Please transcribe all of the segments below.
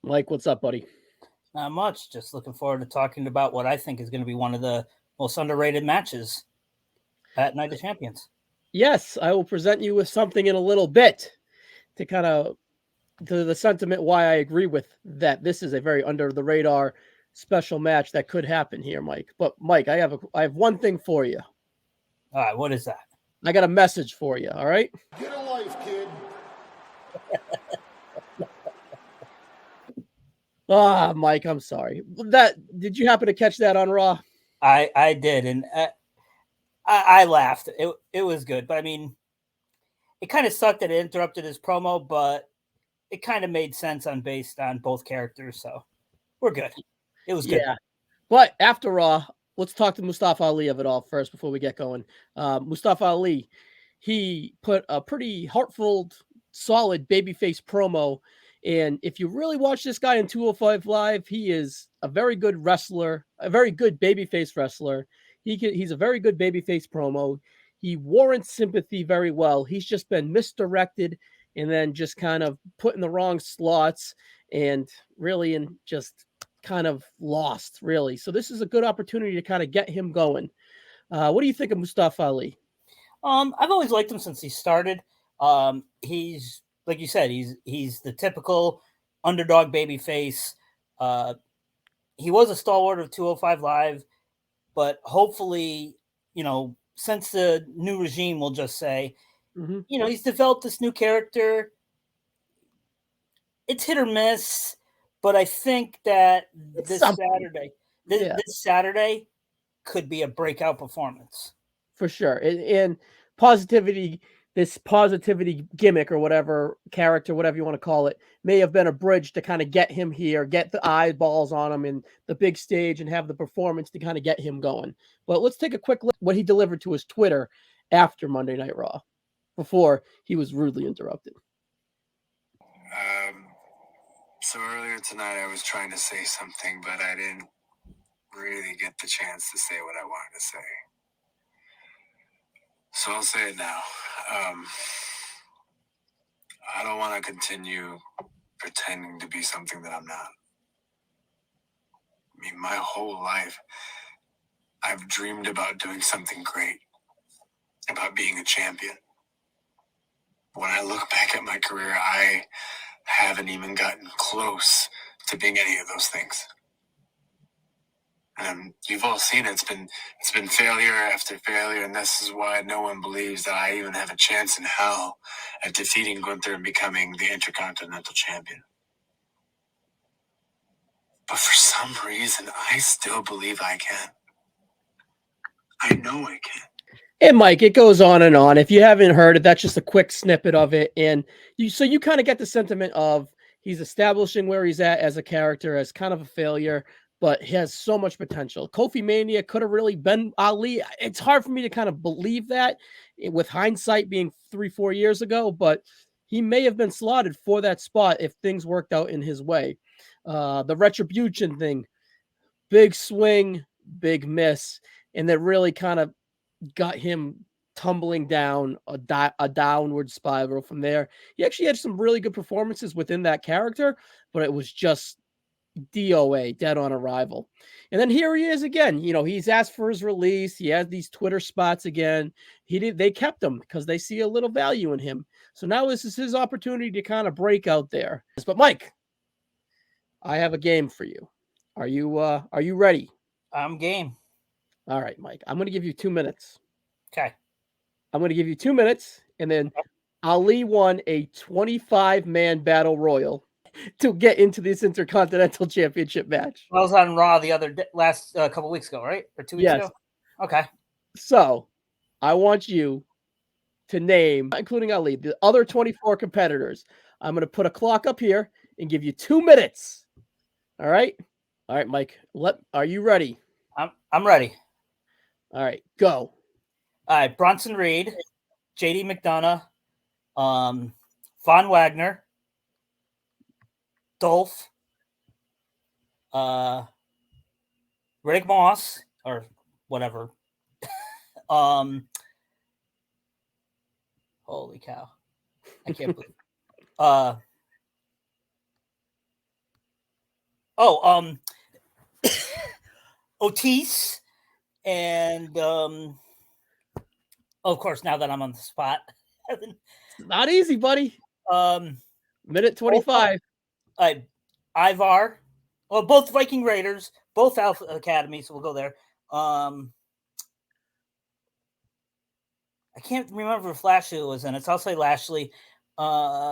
Mike, what's up, buddy? Not much. Just looking forward to talking about what I think is going to be one of the most underrated matches at Night of Champions. Yes, I will present you with something in a little bit to kind of to the sentiment why I agree with that. This is a very under the radar special match that could happen here, Mike. But Mike, I have one thing for you. All right, what is that? I got a message for you. All right. Get a life, kid. Mike, I'm sorry. Did you happen to catch that on Raw? I did, and I laughed. It was good, but I mean, it kind of sucked that it interrupted his promo, but it kind of made sense based on both characters, so we're good. It was good. Yeah, but after Raw, let's talk to Mustafa Ali of it all first before we get going. Mustafa Ali, he put a pretty heartfelt, solid babyface promo. And if you really watch this guy in 205 Live, he is a very good wrestler, a very good babyface wrestler. He's a very good babyface promo. He warrants sympathy very well. He's just been misdirected and then just kind of put in the wrong slots and really just kind of lost, really. So this is a good opportunity to kind of get him going. What do you think of Mustafa Ali? I've always liked him since he started. He's, like you said, he's the typical underdog baby face. He was a stalwart of 205 Live, but hopefully, since the new regime, we'll just say, he's developed this new character. It's hit or miss, but I think that this Saturday could be a breakout performance. For sure. And positivity, this positivity gimmick or whatever character, whatever you want to call it, may have been a bridge to kind of get him here, get the eyeballs on him in the big stage and have the performance to kind of get him going. But let's take a quick look at what he delivered to his Twitter after Monday Night Raw, before he was rudely interrupted. So earlier tonight, I was trying to say something, but I didn't really get the chance to say what I wanted to say. So I'll say it now. I don't want to continue pretending to be something that I'm not. I mean, my whole life, I've dreamed about doing something great, about being a champion. When I look back at my career, I haven't even gotten close to being any of those things. And you've all seen it. It's been failure after failure, and this is why no one believes that I even have a chance in hell at defeating Gunther and becoming the Intercontinental Champion. But for some reason, I still believe I can. I know I can. And Mike, it goes on and on. If you haven't heard it, that's just a quick snippet of it. And you kind of get the sentiment of he's establishing where he's at as a character as kind of a failure, but he has so much potential. Kofi Mania could have really been Ali. It's hard for me to kind of believe that with hindsight being 3-4 years ago, but he may have been slotted for that spot if things worked out in his way. The retribution thing, big swing, big miss, and that really kind of got him tumbling down a downward spiral from there. He actually had some really good performances within that character, but it was just DOA, dead on arrival. And then here he is again. He's asked for his release. He has these Twitter spots again. They kept him because they see a little value in him. So now this is his opportunity to kind of break out there. But Mike, I have a game for you. Are you ready? I'm game. All right, Mike. I'm going to give you 2 minutes. Okay. I'm going to give you 2 minutes, and then Ali won a 25-man battle royal to get into this Intercontinental Championship match. I was on Raw last couple weeks ago, right? Or 2 weeks ago? Okay. So I want you to name, including Ali, the other 24 competitors. I'm going to put a clock up here and give you 2 minutes. All right? All right, Mike. Are you ready? I'm ready. All right, go. All right, Bronson Reed, JD McDonough, Von Wagner, Dolph, Riddick Moss, or whatever. Holy cow. I can't believe Otis and of course, now that I'm on the spot. It's not easy, buddy. Minute 25. Ivar. Well, both Viking Raiders, both Alpha Academy, so we'll go there. I can't remember if Lashley was in it, so I'll say Lashley. LA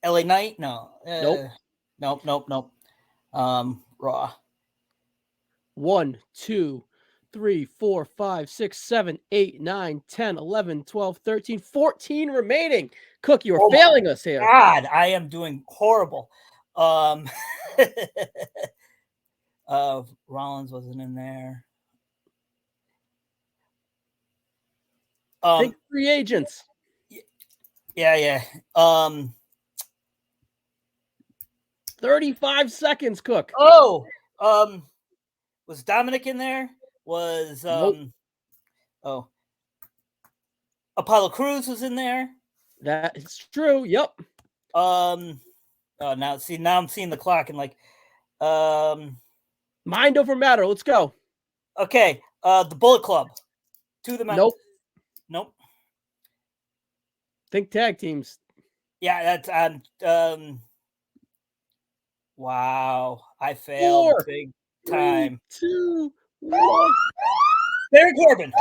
Knight? No. Nope. Raw. 1, 2, 3, 4, 5, 6, 7, 8, 9, 10, 11, 12, 13, 14 remaining. Cook, you are failing us here. God, I am doing horrible. Rollins wasn't in there. Think free agents. Yeah. 35 seconds, Cook. Was Dominic in there? Was Nope. Apollo Crews was in there? That is true. Yep. Now I'm seeing the clock and like mind over matter. Let's go. Okay. The Bullet Club. To the Nope. Nope. Think tag teams. Yeah, that's wow. I failed 4, big time. 3, 2, 1. Barry Corbin.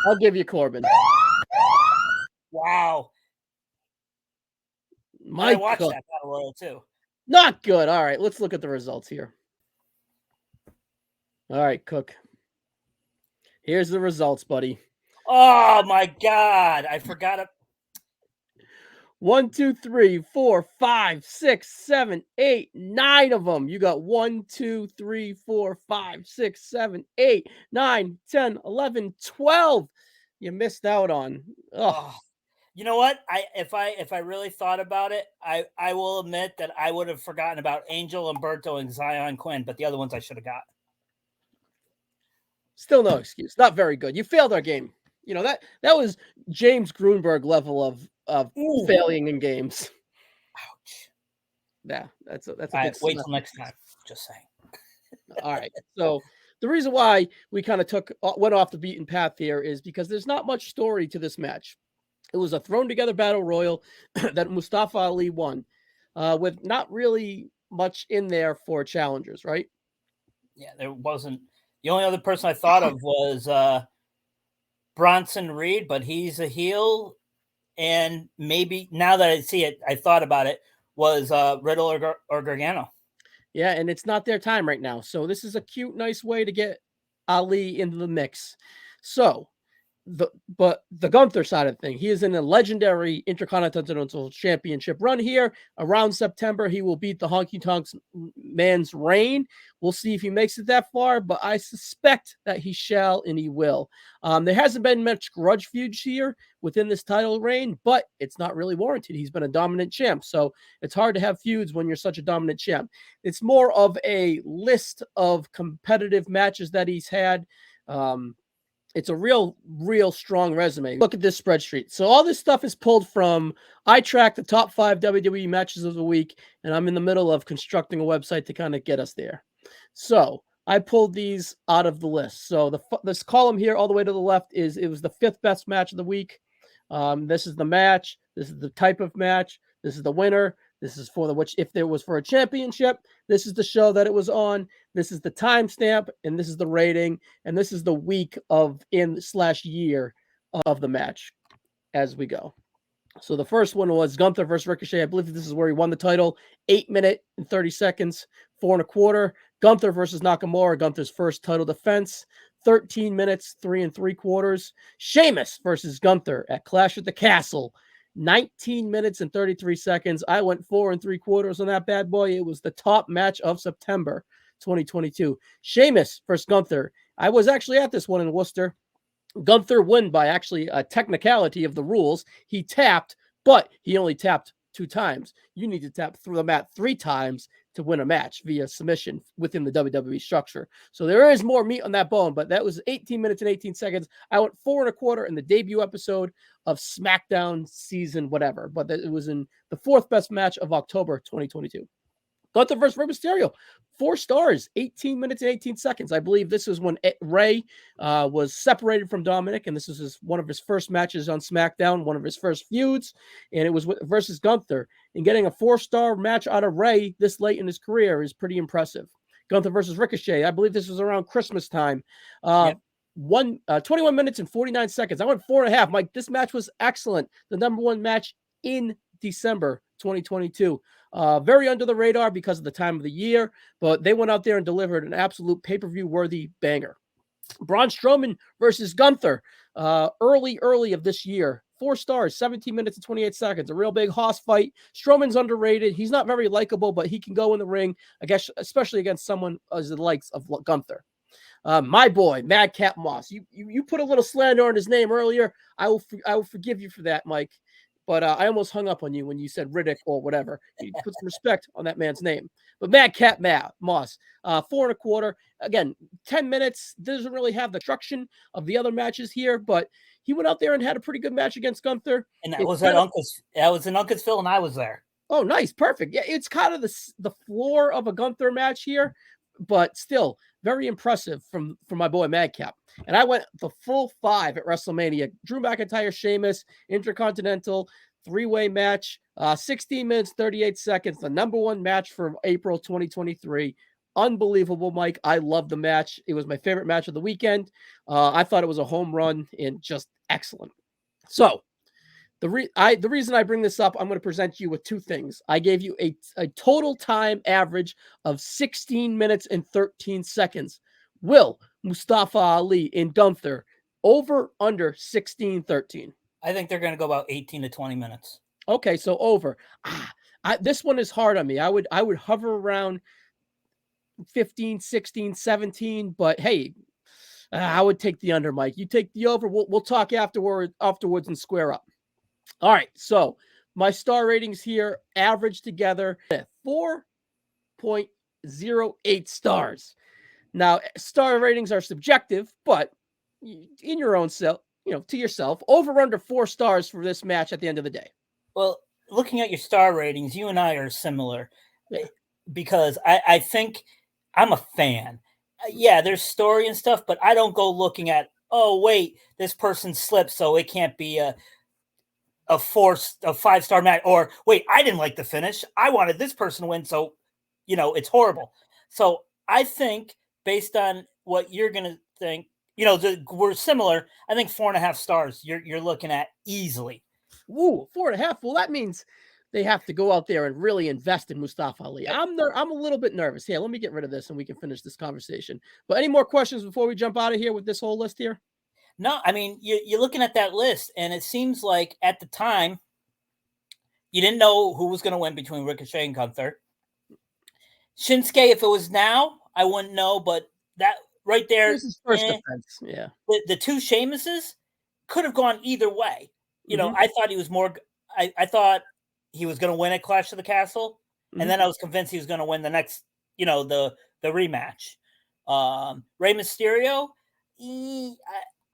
I'll give you Corbin. Wow. I watched that Battle Royal too. Not good. All right, let's look at the results here. All right, Cook. Here's the results, buddy. Oh my God. I forgot it. 1, 2, 3, 4, 5, 6, 7, 8, 9 of them. You got 1, 2, 3, 4, 5, 6, 7, 8, 9, 10, 11, 12. You missed out on. Oh. You know what? If I really thought about it, I will admit that I would have forgotten about Angel Umberto and Zion Quinn, but the other ones I should have got. Still no excuse. Not very good. You failed our game. You know, that was James Grunberg level of failing in games. Ouch. Yeah, that's a All right, big wait slap. till next time. Just saying. All right. So the reason why we kind of went off the beaten path here is because there's not much story to this match. It was a thrown together battle royal that Mustafa Ali won, with not really much in there for challengers, right? Yeah, there wasn't. The only other person I thought of was Bronson Reed, but he's a heel. And maybe now that I see it, I thought about it, was Riddle or Gargano. Yeah, and it's not their time right now. So this is a cute, nice way to get Ali into the mix. So but the Gunther side of the thing, he is in a legendary Intercontinental Championship run here. Around September, he will beat the Honky Tonks Man's reign. We'll see if he makes it that far, but I suspect that he shall and he will. There hasn't been much grudge feuds here within this title reign, but it's not really warranted. He's been a dominant champ, so it's hard to have feuds when you're such a dominant champ. It's more of a list of competitive matches that he's had. It's a real strong resume. Look at this spreadsheet. So all this stuff is pulled from, I track the top 5 WWE matches of the week, and I'm in the middle of constructing a website to kind of get us there. So I pulled these out of the list. So this column here all the way to the left it was the 5th best match of the week. This is the match. This is the type of match. This is the winner. This is for if there was for a championship. This is the show that it was on. This is the timestamp, and this is the rating, and this is the week /year of the match as we go. So the first one was Gunther versus Ricochet. I believe this is where he won the title. 8 minutes and 30 seconds, 4 1/4. Gunther versus Nakamura. Gunther's first title defense. 13 minutes, 3 3/4. Sheamus versus Gunther at Clash at the Castle, 19 minutes and 33 seconds. I went 4 3/4 on that bad boy. It was the top match of September 2022. Sheamus versus Gunther. I was actually at this one in Worcester. Gunther won by actually a technicality of the rules. He tapped, but he only tapped 2 times. You need to tap through the mat 3 times to win a match via submission within the WWE structure. So there is more meat on that bone, but that was 18 minutes and 18 seconds. I went 4 1/4 in the debut episode of SmackDown season whatever, but it was in the 4th best match of October 2022. Gunther versus Rey Mysterio, 4 stars, 18 minutes and 18 seconds. I believe this is when Rey was separated from Dominic, and this was one of his first matches on SmackDown, one of his first feuds, and it was versus Gunther. And getting a 4-star match out of Rey this late in his career is pretty impressive. Gunther versus Ricochet, I believe this was around Christmas time. 21 minutes and 49 seconds. I went 4.5. Mike, this match was excellent. The number 1 match in December 2022. Very under the radar because of the time of the year, but they went out there and delivered an absolute pay-per-view worthy banger. Braun Strowman versus Gunther, early of this year. 4 stars, 17 minutes and 28 seconds. A real big hoss fight. Strowman's underrated. He's not very likable, but he can go in the ring, I guess, especially against someone as the likes of Gunther. My boy, Madcap Moss. You put a little slander on his name earlier. I will forgive you for that, Mike. But I almost hung up on you when you said Riddick or whatever. You put some respect on that man's name. But Madcap Moss, 4 1/4. Again, 10 minutes. Doesn't really have the construction of the other matches here, but he went out there and had a pretty good match against Gunther. And that was in Uncasville, and I was there. Oh, nice. Perfect. Yeah, it's kind of the floor of a Gunther match here, but still very impressive from my boy Madcap. And I went the full 5 at WrestleMania. Drew McIntyre, Sheamus, Intercontinental, 3-way match, 16 minutes, 38 seconds, the number 1 match for April 2023. Unbelievable, Mike. I love the match. It was my favorite match of the weekend. I thought it was a home run and just excellent. So the reason I bring this up, I'm going to present you with 2 things. I gave you a total time average of 16 minutes and 13 seconds. Will Mustafa Ali and Gunther over under 16-13? I think they're going to go about 18 to 20 minutes. Okay, so over. This one is hard on me. I would hover around 15, 16, 17, but hey, I would take the under, Mike. You take the over. We'll talk afterwards and square up. All right, so my star ratings here average together 4.08 stars. Now, star ratings are subjective, but in your own self, to yourself, over under 4 stars for this match at the end of the day. Well, looking at your star ratings, you and I are similar because I think I'm a fan. Yeah, there's story and stuff, but I don't go looking at, oh, wait, this person slipped, so it can't be a 5-star match, or wait, I didn't like the finish. I wanted this person to win, so it's horrible. So I think based on what you're gonna think, we're similar. I think 4.5 stars. You're looking at easily. Ooh, 4.5. Well, that means they have to go out there and really invest in Mustafa Ali. I'm a little bit nervous. Here, let me get rid of this and we can finish this conversation. But any more questions before we jump out of here with this whole list here? No, I mean, you're looking at that list, and it seems like at the time, you didn't know who was going to win between Ricochet and Gunther. Shinsuke, if it was now, I wouldn't know, but that right there, this is first defense. Yeah. The 2 Sheamuses could have gone either way. I thought he was more. I thought he was going to win at Clash of the Castle, and then I was convinced he was going to win the next, the rematch. Rey Mysterio,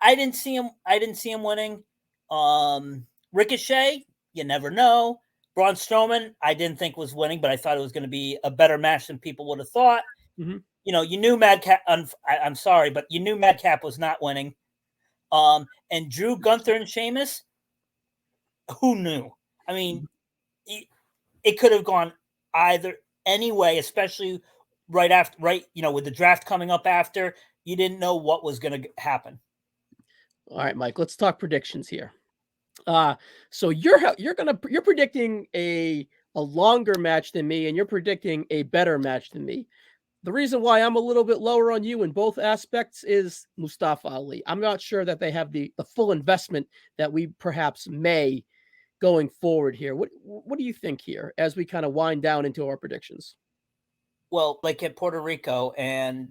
I didn't see him. I didn't see him winning. Ricochet, you never know. Braun Strowman, I didn't think was winning, but I thought it was going to be a better match than people would have thought. Mm-hmm. You knew Madcap. I'm sorry, but you knew Madcap was not winning. And Drew, Gunther, and Sheamus, who knew? I mean, it could have gone either anyway, especially with the draft coming up after. You didn't know what was going to happen. All right, Mike, let's talk predictions here. So you're predicting a longer match than me, and you're predicting a better match than me. The reason why I'm a little bit lower on you in both aspects is Mustafa Ali. I'm not sure that they have the full investment that we perhaps may going forward here. What do you think here as we kind of wind down into our predictions? Well, like at Puerto Rico and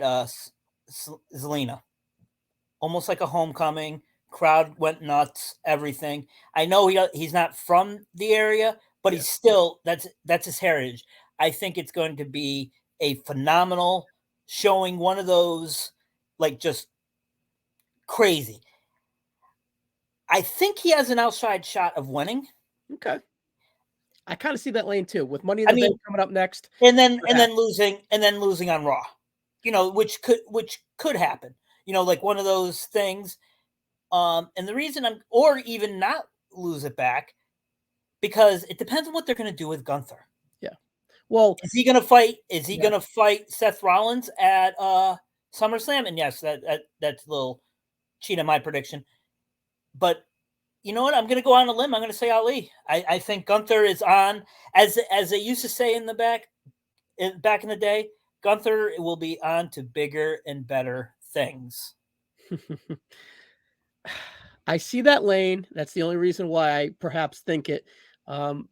Zelina, almost like a homecoming. Crowd went nuts. Everything. I know he's not from the area, but he's still that's his heritage. I think it's going to be a phenomenal showing. One of those, like, just crazy. I think he has an outside shot of winning. Okay. I kind of see that lane too, with Money in the Bank coming up next, and then losing on Raw, which could happen, like one of those things. And the reason or even not lose it back, because it depends on what they're going to do with Gunther. Yeah. Well, is he going to fight? Is he going to fight Seth Rollins at SummerSlam? And yes, that's a little cheat on my prediction, but. You know what? I'm going to go on a limb. I'm going to say Ali. I think Gunther is on, as they used to say back in the day, Gunther will be on to bigger and better things. I see that lane. That's the only reason why I perhaps think it.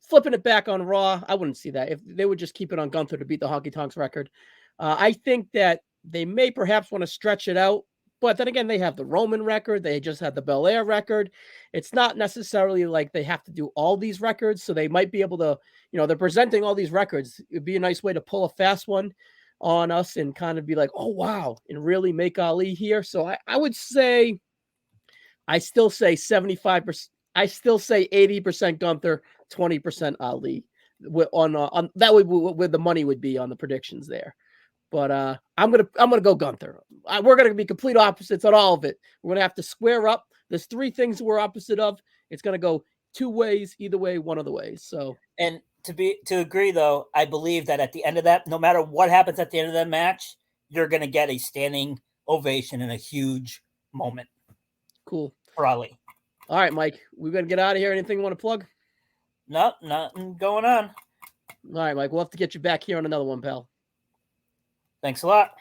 Flipping it back on Raw, I wouldn't see that. If they would just keep it on Gunther to beat the Honky Tonks record. I think that they may perhaps want to stretch it out. But then again, they have the Roman record. They just had the Belair record. It's not necessarily like they have to do all these records. So they might be able to, they're presenting all these records. It'd be a nice way to pull a fast one on us and kind of be like, oh, wow, and really make Ali here. So I would say, I still say 75%. I still say 80% Gunther, 20% Ali. On that way, where the money would be on the predictions there. But I'm gonna go Gunther. We're gonna be complete opposites on all of it. We're gonna have to square up. There's three things we're opposite of. It's gonna go two ways, either way, one of the ways. So, and to agree though, I believe that at the end of that, no matter what happens at the end of that match, you're gonna get a standing ovation and a huge moment. Cool for Ali. All right, Mike, we're gonna get out of here. Anything you want to plug? No, nothing going on. All right, Mike, we'll have to get you back here on another one, pal. Thanks a lot.